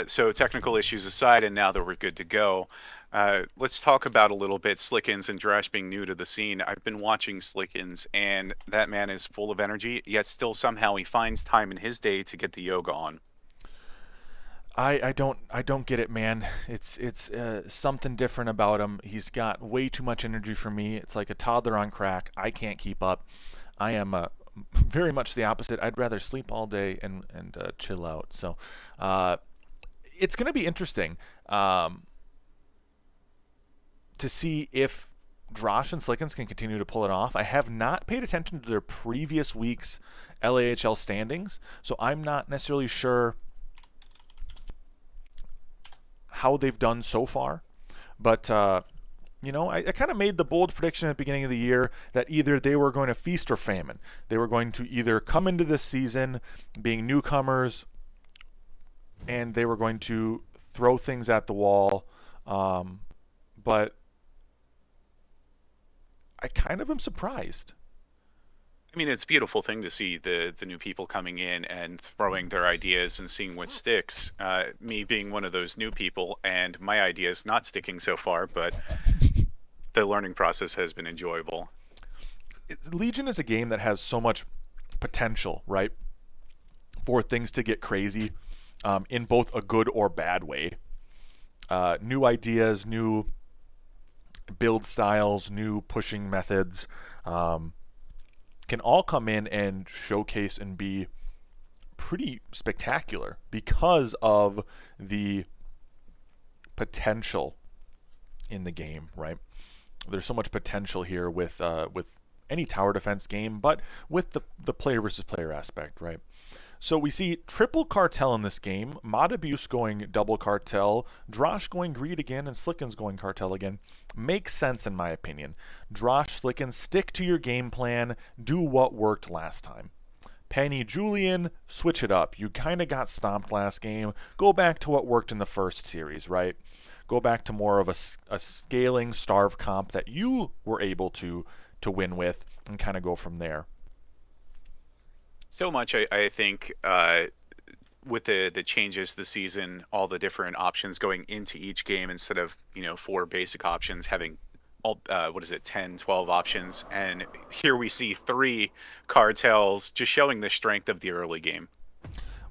So technical issues aside, and now that we're good to go, let's talk about a little bit Slickens and Drash being new to the scene. I've been watching Slickens, and that man is full of energy, yet still somehow he finds time in his day to get the yoga on. I don't get it, man. It's something different about him. He's got way too much energy for me. It's like a toddler on crack. I can't keep up. I am very much the opposite. I'd rather sleep all day and chill out. So uh, it's going to be interesting to see if Drosh and Slickens can continue to pull it off. I have not paid attention to their previous week's LAHL standings, so I'm not necessarily sure how they've done so far. But I kind of made the bold prediction at the beginning of the year that either they were going to feast or famine. They were going to either come into this season being newcomers and they were going to throw things at the wall. But I kind of am surprised. I mean, it's a beautiful thing to see the new people coming in and throwing their ideas and seeing what sticks. Me being one of those new people, and my ideas not sticking so far, but the learning process has been enjoyable. Legion is a game that has so much potential, right, for things to get crazy in both a good or bad way. New ideas, new build styles, new pushing methods can all come in and showcase and be pretty spectacular because of the potential in the game, right? There's so much potential here with any tower defense game, but with the player versus player aspect, right? So we see triple cartel in this game, Mod Abuse going double cartel, Drosh going greed again, and Slickens going cartel again. Makes sense in my opinion. Drosh, Slickens, stick to your game plan, do what worked last time. Penny, Julian, switch it up. You kind of got stomped last game. Go back to what worked in the first series, right? Go back to more of a scaling starve comp that you were able to win with and kind of go from there. So much, I think, with the changes this season, all the different options going into each game instead of, four basic options, having all, what is it, 10, 12 options. And here we see three cartels just showing the strength of the early game.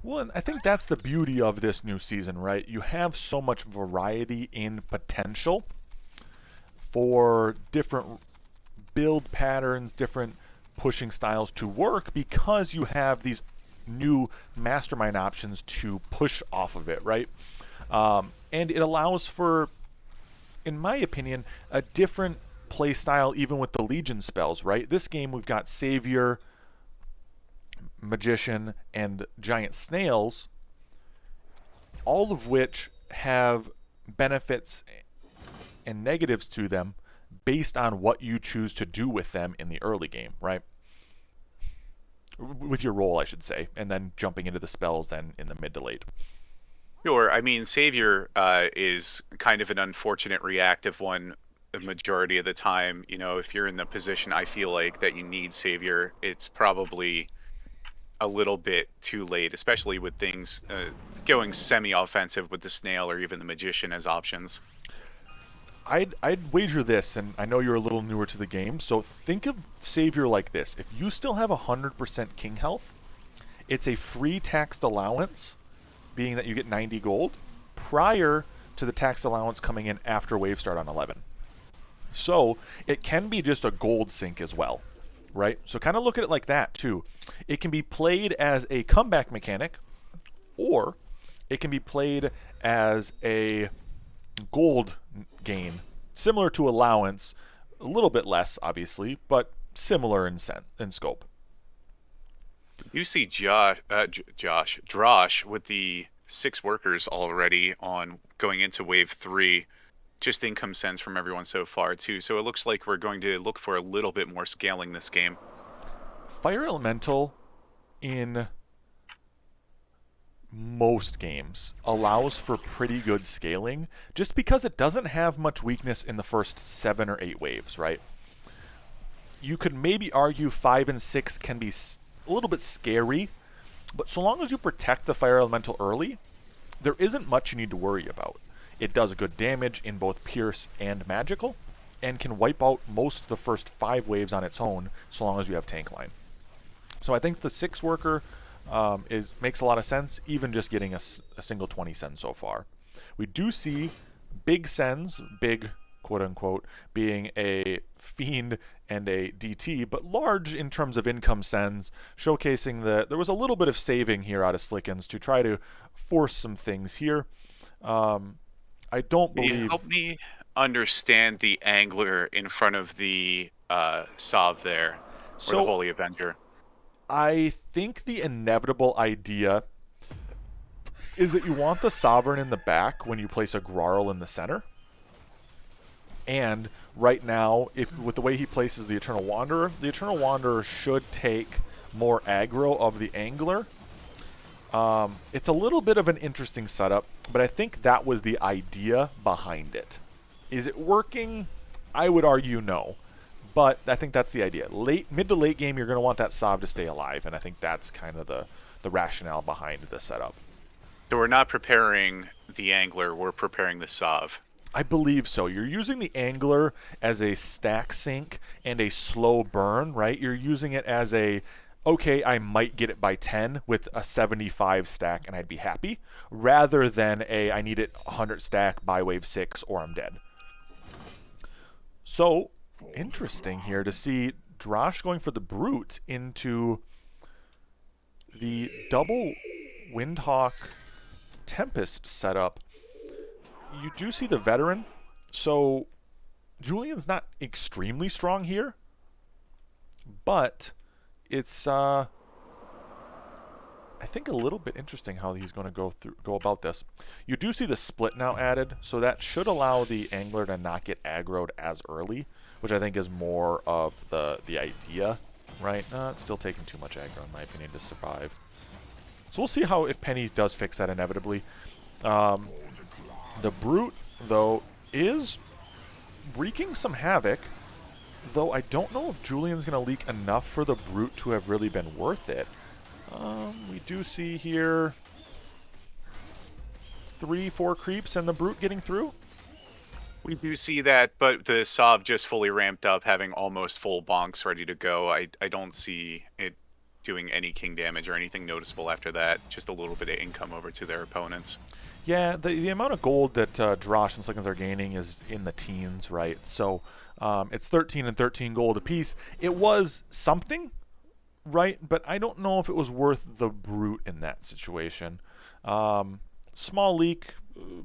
Well, and I think that's the beauty of this new season, right? You have so much variety in potential for different build patterns, different pushing styles to work because you have these new mastermind options to push off of it, right? And it allows for, in my opinion, a different play style even with the Legion spells, right? This game we've got Savior, Magician, and Giant Snails, all of which have benefits and negatives to them based on what you choose to do with them in the early game, right? With your role, I should say, and then jumping into the spells then in the mid to late. Sure, I mean, Savior is kind of an unfortunate reactive one the majority of the time. If you're in the position I feel like that you need Savior, it's probably a little bit too late, especially with things going semi-offensive with the snail or even the magician as options. I'd wager this, and I know you're a little newer to the game, so think of Savior like this. If you still have 100% King health, it's a free taxed allowance, being that you get 90 gold, prior to the taxed allowance coming in after wave start on 11. So it can be just a gold sink as well, right? So kind of look at it like that too. It can be played as a comeback mechanic, or it can be played as a gold gain, similar to allowance, a little bit less obviously, but similar in scope. You see Drosh with the six workers already on going into wave three. Just income sends from everyone so far too. So it looks like we're going to look for a little bit more scaling this game. Fire Elemental in most games allows for pretty good scaling just because it doesn't have much weakness in the first 7 or 8 waves, right? You could maybe argue 5 and 6 can be a little bit scary, but so long as you protect the Fire Elemental early, there isn't much you need to worry about. It does good damage in both Pierce and Magical, and can wipe out most of the first 5 waves on its own, so long as you have Tank Line. So I think the 6 worker makes a lot of sense, even just getting a single 20 send so far. We do see big sends, big quote unquote, being a Fiend and a DT, but large in terms of income sends, showcasing that there was a little bit of saving here out of Slickens to try to force some things here. I don't Can you believe. help me understand the angler in front of the Sov there, or the So Holy Avenger? I think the inevitable idea is that you want the Sovereign in the back when you place a Grarl in the center. And right now, if with the way he places the Eternal Wanderer should take more aggro of the Angler. It's a little bit of an interesting setup, but I think that was the idea behind it. Is it working? I would argue no. But I think that's the idea. Mid to late game, you're going to want that Sov to stay alive, and I think that's kind of the rationale behind the setup. So we're not preparing the Angler, we're preparing the Sov. I believe so. You're using the Angler as a stack sink and a slow burn, right? You're using it as a, okay, I might get it by 10 with a 75 stack and I'd be happy, rather than a, I need it 100 stack by wave 6 or I'm dead. So, interesting here to see Drosh going for the Brute into the double Windhawk Tempest setup. You do see the Veteran, so Julian's not extremely strong here, but it's I think a little bit interesting how he's going to go about this. You do see the split now added, so that should allow the Angler to not get aggroed as early, which I think is more of the idea, right? It's still taking too much aggro in my opinion to survive. So we'll see how if Penny does fix that inevitably. The Brute, though, is wreaking some havoc, though I don't know if Julian's going to leak enough for the Brute to have really been worth it. We do see here 3-4 creeps and the Brute getting through. We do see that, but the Sov just fully ramped up, having almost full bonks ready to go. I don't see it doing any king damage or anything noticeable after that. Just a little bit of income over to their opponents. Yeah, the amount of gold that Drosh and Slickens are gaining is in the teens, right? So it's 13 and 13 gold apiece. It was something, right? But I don't know if it was worth the Brute in that situation. Small leak,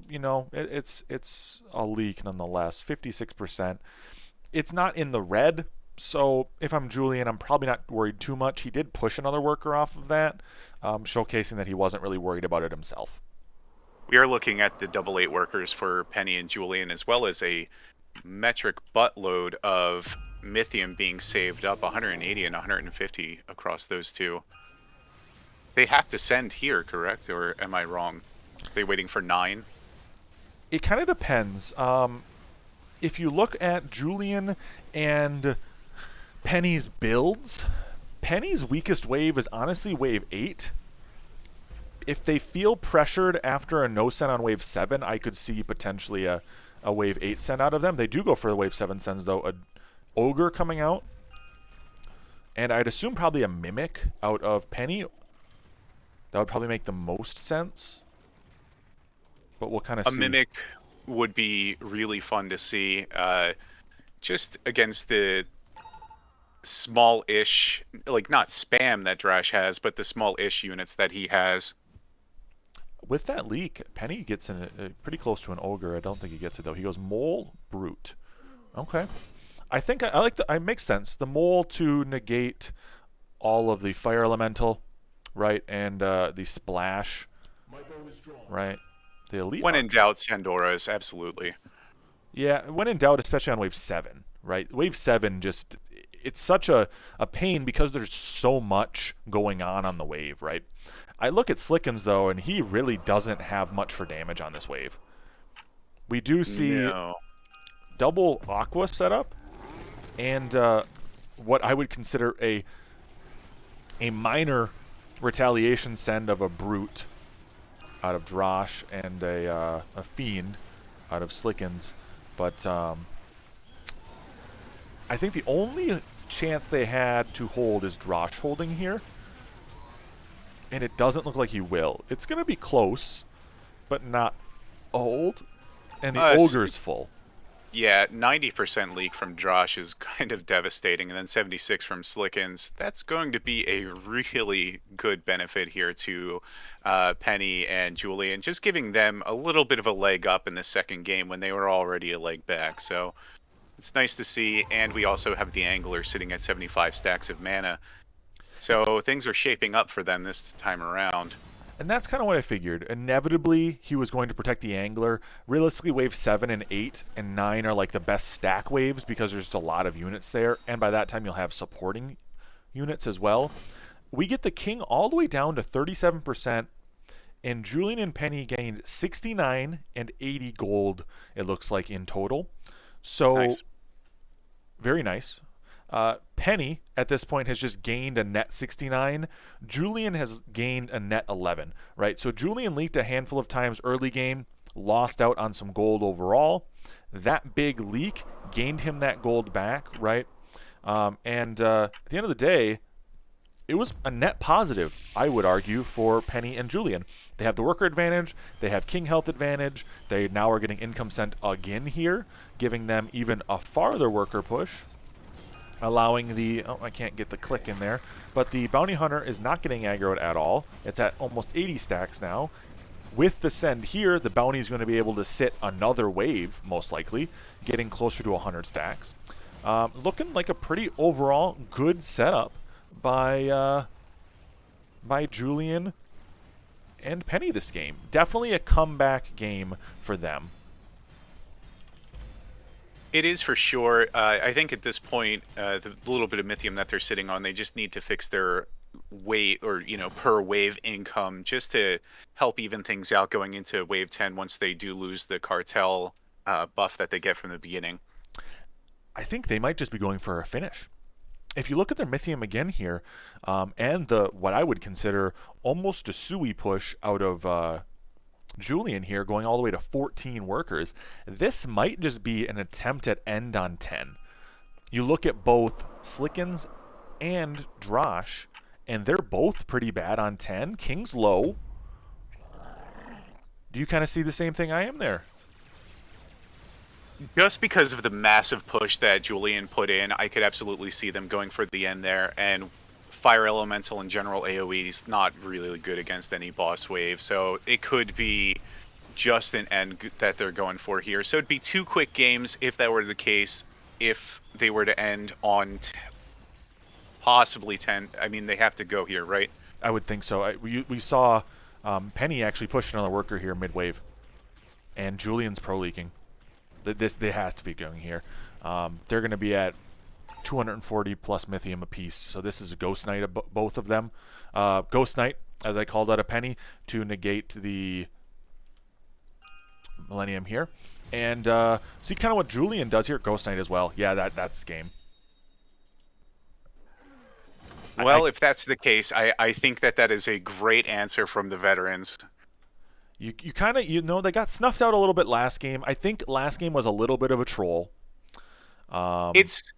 you know, it's a leak nonetheless. 56%. It's not in the red, so if I'm Julian, I'm probably not worried too much. He did push another worker off of that, showcasing that he wasn't really worried about it himself. We are looking at the 8/8 workers for Penny and Julian, as well as a metric buttload of Mythium being saved up, 180 and 150 across those two. They have to send here, correct? Or am I wrong? Are they waiting for 9? It kind of depends. If you look at Julian and Penny's builds, Penny's weakest wave is honestly wave 8. If they feel pressured after a no send on wave 7, I could see potentially a wave 8 send out of them. They do go for the wave 7 sends, though. A Ogre coming out. And I'd assume probably a Mimic out of Penny. That would probably make the most sense. But we'll kind of see. A Mimic would be really fun to see. Just against the small-ish, like not spam that Drash has, but the small-ish units that he has. With that leak, Penny gets in pretty close to an Ogre. I don't think he gets it, though. He goes Mole, Brute. Okay. I think I like it makes sense. The Mole to negate all of the Fire Elemental, right? And the Splash, right? The Elite When in doubt, Sandoras, absolutely. Yeah, when in doubt, especially on wave 7, right? Wave 7 just, it's such a pain because there's so much going on the wave, right? I look at Slickens, though, and he really doesn't have much for damage on this wave. We do see double Aqua setup, and what I would consider a minor retaliation send of a Brute. out of Drosh and a Fiend out of Slickens. But I think the only chance they had to hold is Drosh holding here. And it doesn't look like he will. It's going to be close, but not a hold. And the Ogre's full. Yeah, 90% leak from Drosh is kind of devastating, and then 76 from Slickens. That's going to be a really good benefit here to Penny and Julian, just giving them a little bit of a leg up in the second game when they were already a leg back. So it's nice to see, and we also have the Angler sitting at 75 stacks of mana. So things are shaping up for them this time around. And that's kind of what I figured. Inevitably, he was going to protect the Angler. Realistically, wave 7 and 8 and 9 are like the best stack waves because there's just a lot of units there. And by that time, you'll have supporting units as well. We get the King all the way down to 37%. And Julian and Penny gained 69 and 80 gold, it looks like, in total. So, nice. Very nice. Penny, at this point, has just gained a net 69. Julian has gained a net 11, right? So Julian leaked a handful of times early game, lost out on some gold overall. That big leak gained him that gold back, right? And at the end of the day, it was a net positive, I would argue, for Penny and Julian. They have the worker advantage. They have king health advantage. They now are getting income sent again here, giving them even a farther worker push. Allowing the, I can't get the click in there, but the Bounty Hunter is not getting aggroed at all. It's at almost 80 stacks now. With the send here, the Bounty is going to be able to sit another wave, most likely, getting closer to 100 stacks. Looking like a pretty overall good setup by Julian and Penny this game. Definitely a comeback game for them. It is for sure. I think at this point, the little bit of Mythium that they're sitting on, they just need to fix their weight or, per wave income just to help even things out going into wave 10 once they do lose the cartel buff that they get from the beginning. I think they might just be going for a finish. If you look at their Mythium again here, and the what I would consider almost a Sui push out of Julian here, going all the way to 14 workers, this might just be an attempt at end on 10. You look at both Slickens and Drosh, and they're both pretty bad on 10. King's low. Do you kind of see the same thing I am there? Just because of the massive push that Julian put in, I could absolutely see them going for the end there, and Fire Elemental in general AoE is not really good against any boss wave, so it could be just an end that they're going for here. So it'd be 2 quick games if that were the case, if they were to end on possibly 10. I mean, they have to go here, right? I would think so. We saw Penny actually push another worker here mid-wave, and Julian's pro-leaking. They has to be going here. They're going to be at 240 plus Mythium apiece. So this is a Ghost Knight of both of them. Ghost Knight, as I called out a Penny, to negate the Millennium here. And see kind of what Julian does here. Ghost Knight as well. Yeah, that's game. Well, if that's the case, I think that is a great answer from the veterans. You kind of, they got snuffed out a little bit last game. I think last game was a little bit of a troll. It's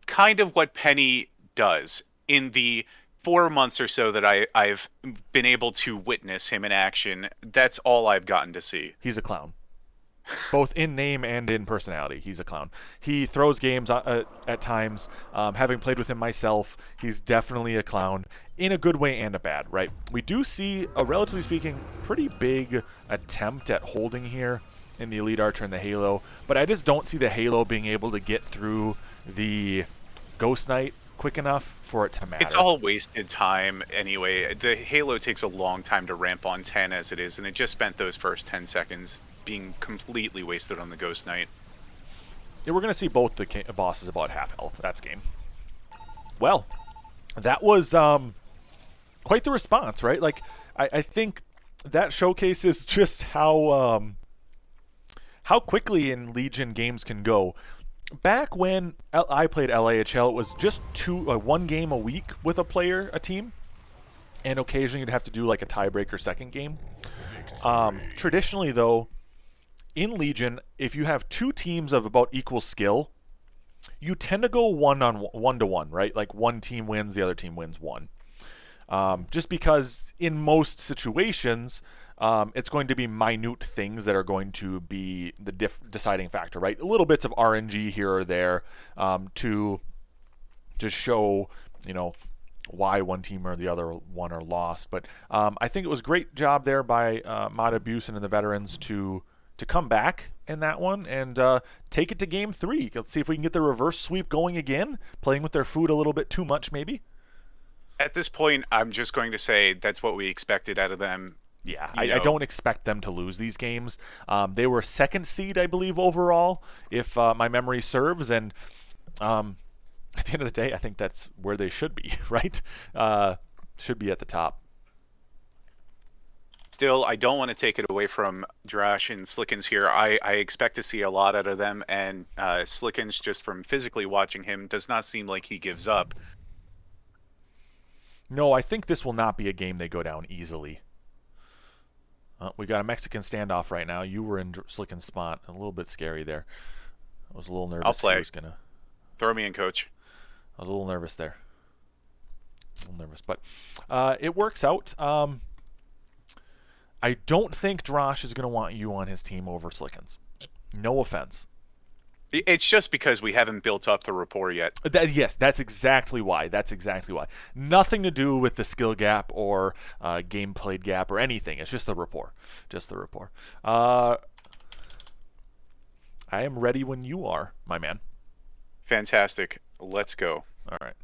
kind of what Penny does in the 4 months or so that I've been able to witness him in action. That's all I've gotten to see. He's a clown. Both in name and in personality, he's a clown. He throws games at times. Having played with him myself, he's definitely a clown in a good way and a bad, right? We do see a, relatively speaking, pretty big attempt at holding here in the Elite Archer and the Halo, but I just don't see the Halo being able to get through the Ghost Knight quick enough for it to matter. It's all wasted time anyway. The Halo takes a long time to ramp on 10 as it is, and it just spent those first 10 seconds being completely wasted on the Ghost Knight. Yeah, we're going to see both the bosses about half health. That's game. Well, that was quite the response, right? Like, I think that showcases just how quickly in Legion games can go. Back when I played LAHL, it was just one game a week with a team. and occasionally you'd have to do like a tiebreaker second game. Traditionally, though, in Legion, if you have two teams of about equal skill, you tend to go one to one, right? Like one team wins, the other team wins one. Just because in most situations, it's going to be minute things that are going to be the deciding factor, right? Little bits of RNG here or there to show, you know, why one team or the other one are lost. But I think it was a great job there by Mata Busen and the veterans to come back in that one and take it to game 3. Let's see if we can get the reverse sweep going again, playing with their food a little bit too much maybe. At this point, I'm just going to say that's what we expected out of them. Yeah, You I know, don't expect them to lose these games. They were second seed, I believe, overall, if my memory serves. And at the end of the day, I think that's where they should be, right? Should be at the top. still, I don't want to take it away from Drash and Slickens here. I expect to see a lot out of them, and Slickens, just from physically watching him, does not seem like he gives up. No, I think this will not be a game they go down easily. We got a Mexican standoff right now. You were in Slicken's spot. A little bit scary there. I was a little I'll nervous. He play. was gonna. Throw me in, coach. I was a little nervous there. A little nervous, but it works out. I don't think Drosh is going to want you on his team over Slickens. No offense. It's just because we haven't built up the rapport yet. Yes, that's exactly why. That's exactly why. Nothing to do with the skill gap or game played gap or anything. It's just the rapport. Just the rapport. I am ready when you are, my man. Fantastic. Let's go. All right.